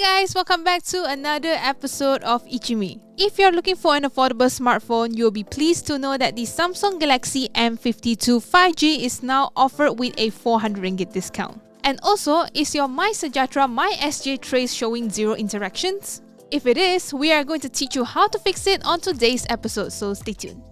Hey guys, welcome back to another episode of ICYMI. If you're looking for an affordable smartphone, you'll be pleased to know that the Samsung Galaxy M52 5G is now offered with a 400 ringgit discount. And also, is your MySejahtera MySJ Trace showing zero interactions? If it is, we are going to teach you how to fix it on today's episode, so stay tuned.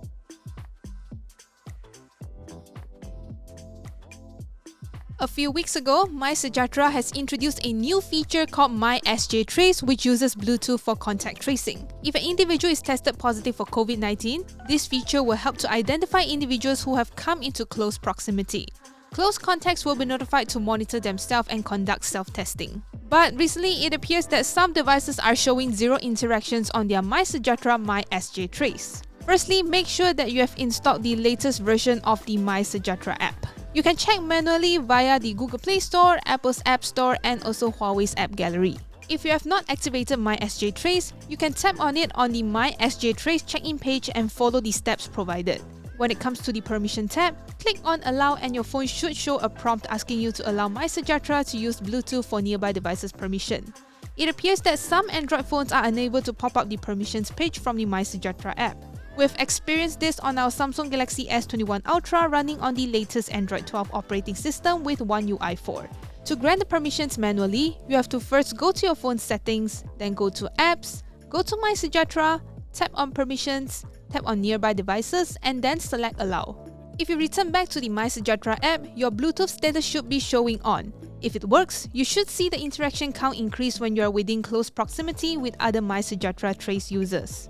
A few weeks ago, MySejahtera has introduced a new feature called MySJ Trace, which uses Bluetooth for contact tracing. If an individual is tested positive for COVID-19, this feature will help to identify individuals who have come into close proximity. Close contacts will be notified to monitor themselves and conduct self-testing. But recently, it appears that some devices are showing zero interactions on their MySejahtera MySJ Trace. Firstly, make sure that you have installed the latest version of the MySejahtera app. You can check manually via the Google Play Store, Apple's App Store, and also Huawei's App Gallery. If you have not activated MySJ Trace, you can tap on it on the MySJ Trace check-in page and follow the steps provided. When it comes to the permission tab, click on Allow and your phone should show a prompt asking you to allow MySejahtera to use Bluetooth for nearby devices permission. It appears that some Android phones are unable to pop up the permissions page from the MySejahtera app. We've experienced this on our Samsung Galaxy S21 Ultra running on the latest Android 12 operating system with One UI 4. To grant the permissions manually, you have to first go to your phone settings, then go to Apps, go to MySejahtera, tap on Permissions, tap on Nearby Devices, and then select Allow. If you return back to the MySejahtera app, your Bluetooth status should be showing on. If it works, you should see the interaction count increase when you are within close proximity with other MySejahtera Trace users.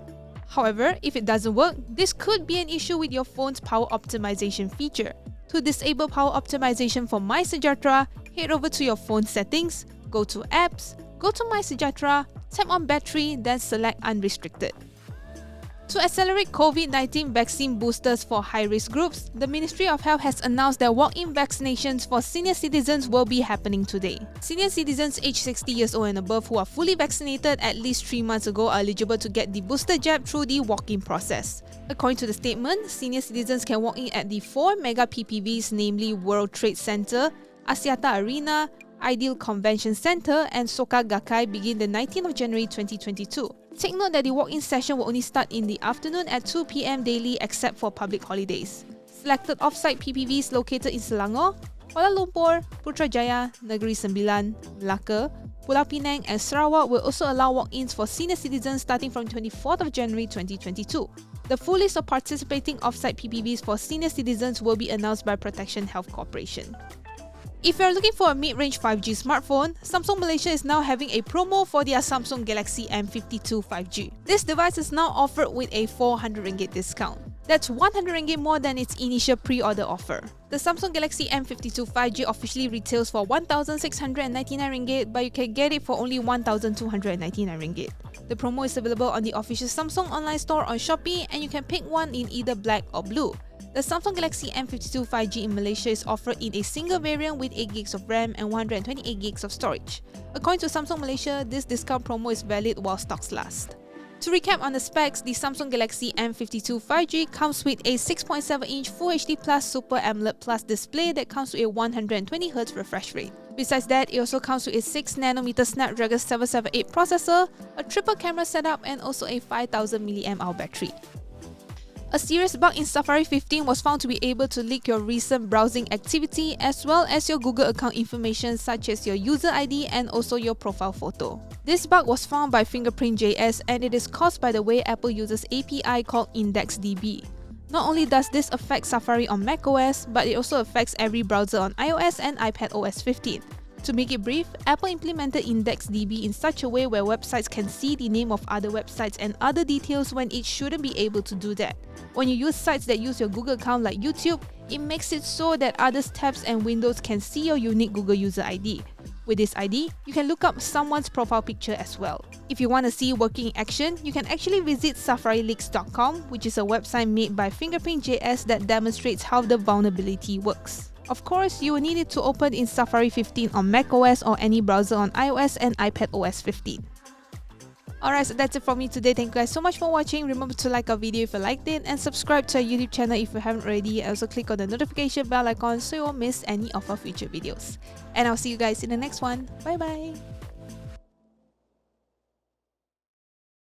However, if it doesn't work, this could be an issue with your phone's power optimization feature. To disable power optimization for MySejahtera, head over to your phone settings, go to Apps, go to MySejahtera, tap on Battery, then select Unrestricted. To accelerate COVID-19 vaccine boosters for high-risk groups, the Ministry of Health has announced that walk-in vaccinations for senior citizens will be happening today. Senior citizens aged 60 years old and above who are fully vaccinated at least 3 months ago are eligible to get the booster jab through the walk-in process. According to the statement, senior citizens can walk in at the 4 mega PPVs, namely World Trade Center, Axiata Arena, Ideal Convention Center, and Soka Gakkai begin the 19th of January 2022. Take note that the walk-in session will only start in the afternoon at 2 PM daily except for public holidays. Selected off-site PPVs located in Selangor, Kuala Lumpur, Putrajaya, Negeri Sembilan, Melaka, Pulau Pinang and Sarawak will also allow walk-ins for senior citizens starting from 24th of January 2022. The full list of participating off-site PPVs for senior citizens will be announced by Protection Health Corporation. If you're looking for a mid-range 5G smartphone, Samsung Malaysia is now having a promo for their Samsung Galaxy M52 5G. This device is now offered with a 400 ringgit discount. That's 100 ringgit more than its initial pre-order offer. The Samsung Galaxy M52 5G officially retails for 1,699 ringgit, but you can get it for only 1,299 ringgit. The promo is available on the official Samsung online store on Shopee, and you can pick one in either black or blue. The Samsung Galaxy M52 5G in Malaysia is offered in a single variant with 8GB of RAM and 128GB of storage. According to Samsung Malaysia, this discount promo is valid while stocks last. To recap on the specs, the Samsung Galaxy M52 5G comes with a 6.7-inch Full HD Plus Super AMOLED Plus display that comes with a 120Hz refresh rate. Besides that, it also comes with a 6nm Snapdragon 778 processor, a triple camera setup, and also a 5000 mAh battery. A serious bug in Safari 15 was found to be able to leak your recent browsing activity as well as your Google account information such as your user ID and also your profile photo. This bug was found by Fingerprint.js and it is caused by the way Apple uses API called IndexedDB. Not only does this affect Safari on macOS, but it also affects every browser on iOS and iPadOS 15. To make it brief, Apple implemented IndexedDB in such a way where websites can see the name of other websites and other details when it shouldn't be able to do that. When you use sites that use your Google account like YouTube, it makes it so that others' tabs and windows can see your unique Google user ID. With this ID, you can look up someone's profile picture as well. If you want to see working in action, you can actually visit SafariLeaks.com, which is a website made by Fingerprint.js that demonstrates how the vulnerability works. Of course, you will need it to open in Safari 15 on macOS or any browser on iOS and iPadOS 15. Alright, so that's it from me today. Thank you guys so much for watching. Remember to like our video if you liked it and subscribe to our YouTube channel if you haven't already. Also click on the notification bell icon so you won't miss any of our future videos. And I'll see you guys in the next one. Bye bye!